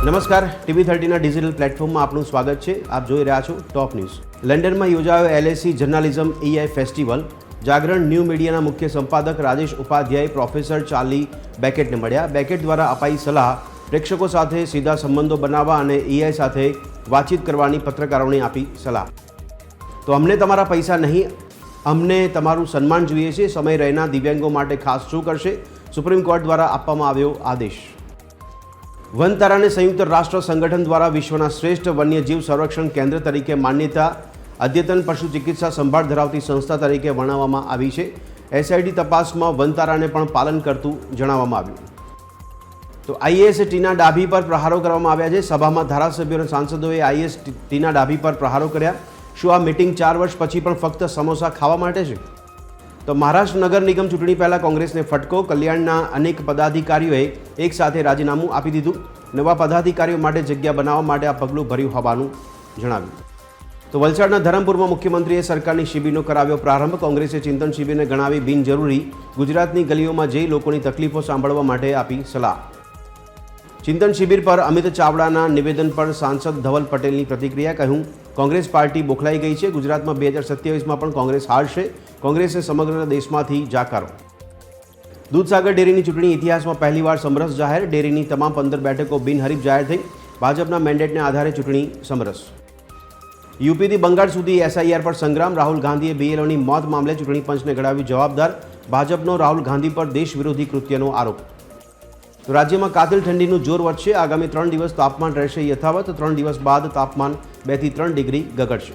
નમસ્કાર, TV30ના ડિજિટલ પ્લેટફોર્મમાં આપનું સ્વાગત છે. આપ જોઈ રહ્યા છો ટોપ ન્યૂઝ. લંડનમાં યોજાયો LSE જર્નાલિઝમ EI ફેસ્ટિવલ. જાગરણ ન્યૂ મીડિયાના મુખ્ય સંપાદક રાજેશ ઉપાધ્યાય પ્રોફેસર ચાર્લી બેકેટને મળ્યા. બેકેટ દ્વારા અપાઈ સલાહ, પ્રેક્ષકો સાથે સીધા સંબંધો બનાવવા અને EI સાથે વાતચીત કરવાની પત્રકારોને આપી સલાહ. તો અમને તમારા પૈસા નહીં, અમને તમારું સન્માન જોઈએ છે. સમય રહેના દિવ્યાંગો માટે ખાસ શું કરશે? સુપ્રીમ કોર્ટ દ્વારા આપવામાં આવ્યો આદેશ. વનતારાને સંયુક્ત રાષ્ટ્ર સંગઠન દ્વારા વિશ્વના શ્રેષ્ઠ વન્યજીવ સંરક્ષણ કેન્દ્ર તરીકે માન્યતા, અદ્યતન પશુ ચિકિત્સા સંભાળ ધરાવતી સંસ્થા તરીકે વર્ણવવામાં આવી છે. SIT તપાસમાં વનતારાને પણ પાલન કરતું જણાવવામાં આવ્યું. તો IAS ટીના ડાભી પર પ્રહારો કરવામાં આવ્યા છે. સભામાં ધારાસભ્યો અને સાંસદોએ IAS ટીના ડાભી પર પ્રહારો કર્યા. શું આ મિટિંગ 4 વર્ષ પછી પણ ફક્ત સમોસા ખાવા માટે છે? તો મહારાષ્ટ્ર નગર નિગમ ચૂંટણી પહેલાં કોંગ્રેસને ફટકો. કલ્યાણના અનેક પદાધિકારીઓએ એક સાથે રાજીનામું આપી દીધું. નવા પદાધિકારીઓ માટે જગ્યા બનાવવા માટે આ પગલું ભર્યું હોવાનું જણાવ્યું. તો વલસાડના ધરમપુરમાં મુખ્યમંત્રીએ સરકારની શિબિરનો કરાવ્યો પ્રારંભ. કોંગ્રેસે ચિંતન શિબિરને ગણાવી બિનજરૂરી. ગુજરાતની ગલીઓમાં જઈ લોકોની તકલીફો સાંભળવા માટે આપી સલાહ. ચિંતન શિબિર પર અમિત ચાવડાના નિવેદન પર સાંસદ ધવલ પટેલની પ્રતિક્રિયા. કહ્યું, કોંગ્રેસ પાર્ટી બોખલાઈ ગઈ છે. ગુજરાતમાં 2027માં પણ કોંગ્રેસ હારશે. કોંગ્રેસે સમગ્ર દેશમાંથી જાકારો. દૂધસાગર ડેરીની ચૂંટણી ઇતિહાસમાં પહેલીવાર સમરસ જાહેર. ડેરીની તમામ 15 બેઠકો બિનહરીફ જાહેર થઈ. ભાજપના મેન્ડેટને આધારે ચૂંટણી સમરસ. યુપીથી બંગાળ સુધી SIR પર સંગ્રામ. રાહુલ ગાંધીએ BLOની મોત મામલે ચૂંટણી પંચને ગણાવ્યું જવાબદાર. ભાજપનો રાહુલ ગાંધી પર દેશ વિરોધી કૃત્યનો આરોપ. તો રાજ્યમાં કાતિલ ઠંડીનું જોર વધશે. આગામી 3 દિવસ તાપમાન રહેશે યથાવત. 3 દિવસ બાદ તાપમાન 2 થી 3 ડિગ્રી ગગડશે.